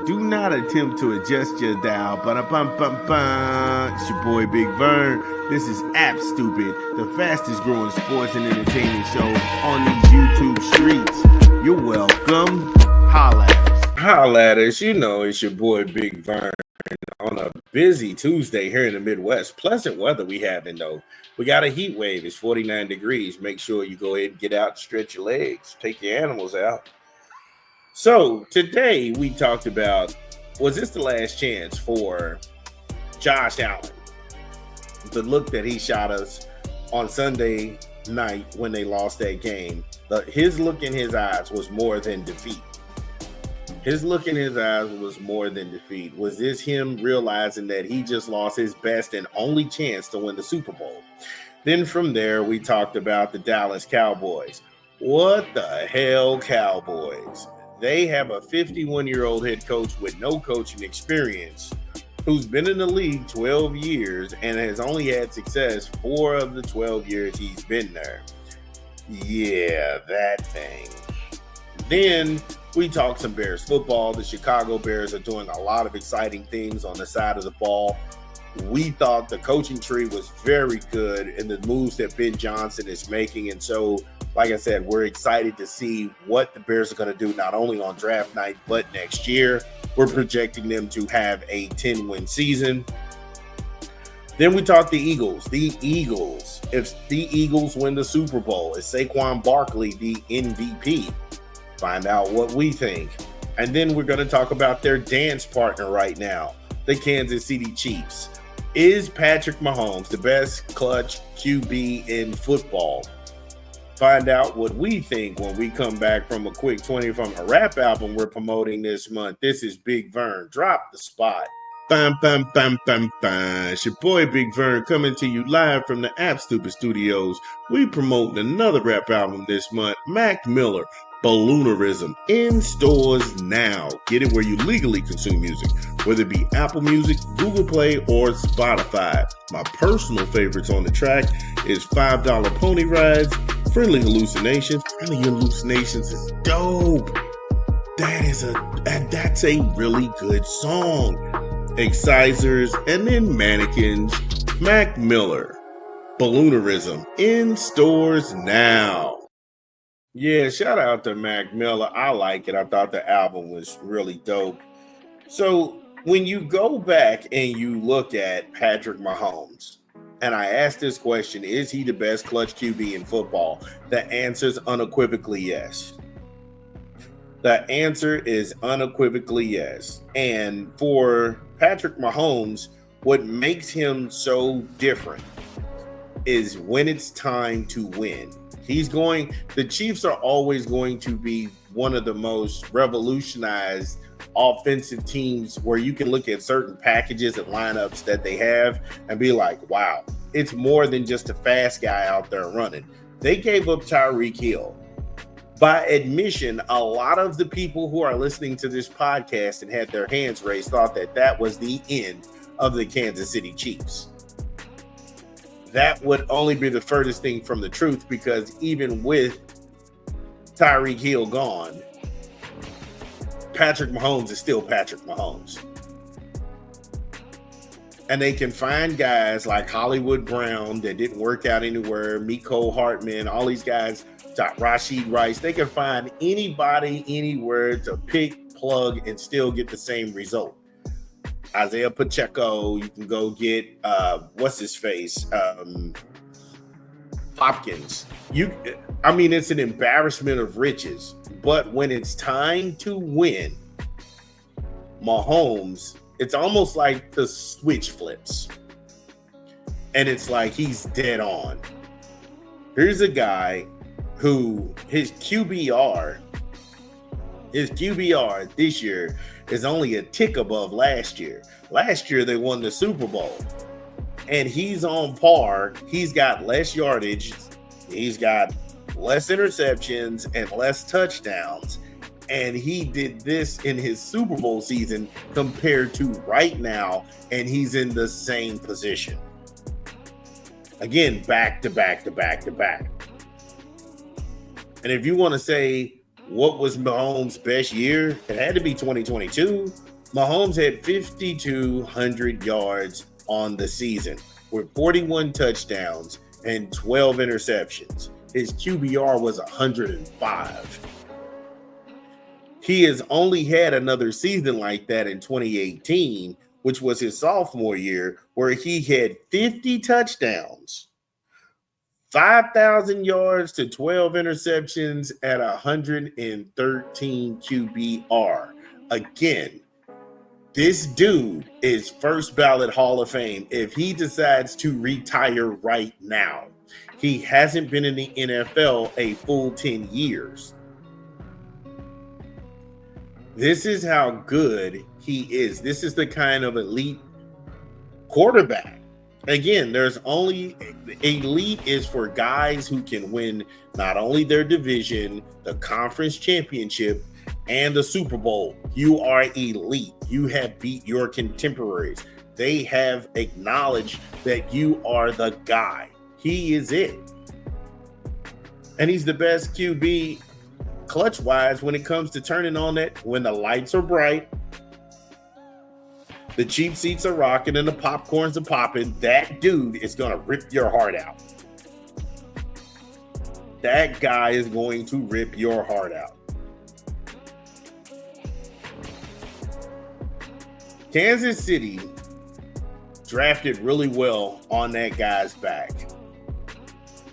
Do not attempt to adjust your dial. Ba-da-bum-bum-bum. It's your boy Big Vern. This is App Stupid, the fastest growing sports and entertainment show on these YouTube streets. You're welcome. Holla at us. Holla at us. You know it's your boy Big Vern on a busy Tuesday here in the Midwest. Pleasant weather we having though. We got a heat wave. It's 49 degrees. Make sure you go ahead and get out and stretch your legs. Take your animals out. So today we talked about, was this the last chance for Josh Allen? The look that he shot us on Sunday night when they lost that game. His look in his eyes was more than defeat. His look in his eyes was more than defeat. Was this him realizing that he just lost his best and only chance to win the Super Bowl? Then from there, we talked about the Dallas Cowboys. What the hell, Cowboys? They have a 51-year-old head coach with no coaching experience who's been in the league 12 years and has only had success 4 of the 12 years he's been there. Yeah, that thing. Then we talked some Bears football. The Chicago Bears are doing a lot of exciting things on the side of the ball. We thought the coaching tree was very good in the moves that Ben Johnson is making. And so, like I said, we're excited to see what the Bears are going to do, not only on draft night, but next year. We're projecting them to have a 10-win season. Then we talked the Eagles. The Eagles. If the Eagles win the Super Bowl, is Saquon Barkley the MVP? Find out what we think. And then we're going to talk about their dance partner right now, the Kansas City Chiefs. Is Patrick Mahomes the best clutch QB in football? Find out what we think when we come back from a quick 20 from a rap album we're promoting this month. This is Big Vern. Drop the spot. Bam, bam, bam, bam, bam. It's your boy Big Vern coming to you live from the App Stupid Studios. We promoting another rap album this month, Mac Miller, Balloonerism, in stores now. Get it where you legally consume music, whether it be Apple Music, Google Play, or Spotify. My personal favorites on the track is $5 Pony Rides, Friendly Hallucinations. Friendly Hallucinations is dope. That's a really good song. Excisors, and then Mannequins. Mac Miller, Balloonerism, in stores now. Yeah, shout out to Mac Miller. I like it. I thought the album was really dope. So when you go back and you look at Patrick Mahomes, and I asked this question, is he the best clutch QB in football? The answer is unequivocally yes. The answer is unequivocally yes. And for Patrick Mahomes, what makes him so different is when it's time to win. The Chiefs are always going to be one of the most revolutionized offensive teams where you can look at certain packages and lineups that they have and be like, wow, it's more than just a fast guy out there running. They gave up Tyreek Hill. By admission, a lot of the people who are listening to this podcast and had their hands raised thought that that was the end of the Kansas City Chiefs. That would only be the furthest thing from the truth, because even with Tyreek Hill gone, Patrick Mahomes is still Patrick Mahomes. And they can find guys like Hollywood Brown that didn't work out anywhere, Mecole Hardman, all these guys, Rashid Rice. They can find anybody anywhere to pick, plug, and still get the same result. Isaiah Pacheco, you can go get what's his face, Hopkins. It's an embarrassment of riches. But when it's time to win, Mahomes, it's almost like the switch flips, and it's like he's dead on. Here's a guy who his QBR this year is only a tick above last year. Last year, they won the Super Bowl. And he's on par. He's got less yardage. He's got less interceptions and less touchdowns. And he did this in his Super Bowl season compared to right now. And he's in the same position. Again, back to back to back to back. And if you want to say what was Mahomes' best year, it had to be 2022. Mahomes had 5,200 yards on the season with 41 touchdowns and 12 interceptions. His QBR was 105. He has only had another season like that in 2018, which was his sophomore year, where he had 50 touchdowns, 5,000 yards to 12 interceptions at 113 QBR. Again, this dude is first ballot Hall of Fame if he decides to retire right now. He hasn't been in the NFL a full 10 years. This is how good he is. This is the kind of elite quarterback. Again, there's only elite is for guys who can win not only their division, the conference championship, and the Super Bowl. You are elite. You have beat your contemporaries. They have acknowledged that you are the guy. He is it. And he's the best QB clutch wise when it comes to turning on that when the lights are bright, the cheap seats are rocking, and the popcorns are popping. That dude is going to rip your heart out. That guy is going to rip your heart out. Kansas City drafted really well on that guy's back.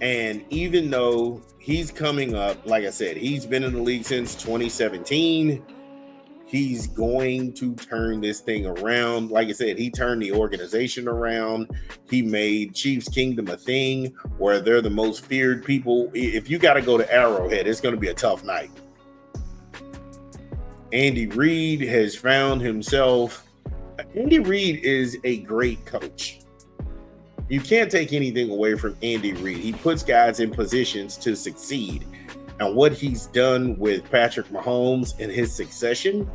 And even though he's coming up, like I said, he's been in the league since 2017. He's going to turn this thing around. Like I said, he turned the organization around. He made Chiefs Kingdom a thing where they're the most feared people. If you got to go to Arrowhead, it's going to be a tough night. Andy Reid has found himself. Andy Reid is a great coach. You can't take anything away from Andy Reid. He puts guys in positions to succeed. And what he's done with Patrick Mahomes and his succession,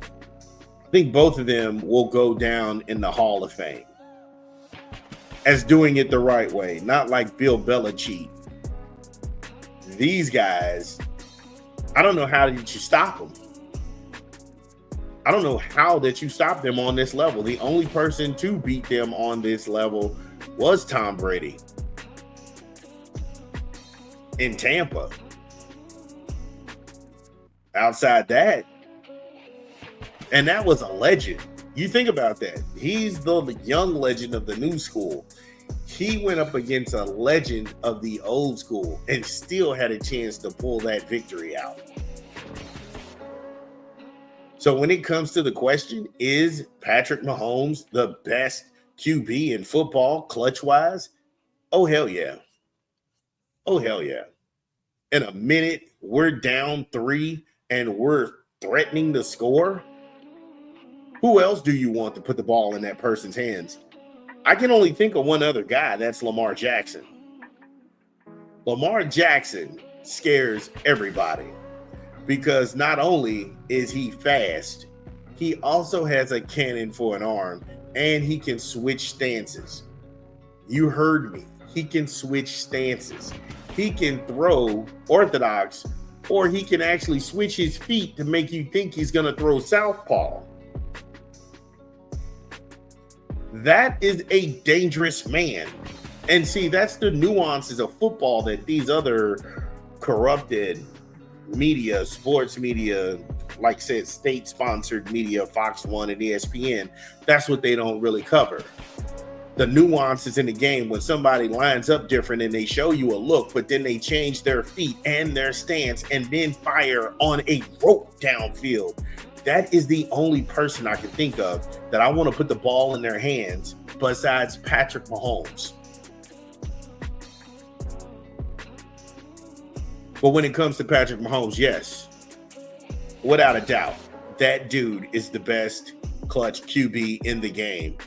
I think both of them will go down in the Hall of Fame as doing it the right way, not like Bill Belichick. These guys, I don't know how did you stop them. I don't know how that you stop them on this level. The only person to beat them on this level was Tom Brady in Tampa. Outside that, and that was a legend. You think about that. He's the young legend of the new school. He went up against a legend of the old school and still had a chance to pull that victory out. So when it comes to the question, is Patrick Mahomes the best QB in football, clutch-wise? Oh, hell yeah. Oh, hell yeah. In a minute, we're down 3 and we're threatening to score. Who else do you want to put the ball in that person's hands? I can only think of one other guy. That's Lamar Jackson. Lamar Jackson scares everybody because not only is he fast, he also has a cannon for an arm and he can switch stances. You heard me. He can switch stances. He can throw orthodox, or he can actually switch his feet to make you think he's going to throw southpaw. That is a dangerous man. And see, that's the nuances of football that these other corrupted media, sports media, like I said, state-sponsored media, Fox 1 and ESPN, that's what they don't really cover. The nuances in the game when somebody lines up different and they show you a look, but then they change their feet and their stance and then fire on a rope downfield. That is the only person I can think of that I want to put the ball in their hands besides Patrick Mahomes. But when it comes to Patrick Mahomes, yes, without a doubt, that dude is the best clutch QB in the game.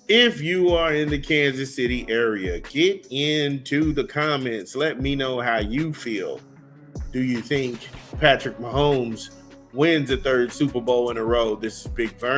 If you are in the Kansas City area, get into the comments. Let me know how you feel. Do you think Patrick Mahomes wins a third Super Bowl in a row? This is Big Vern.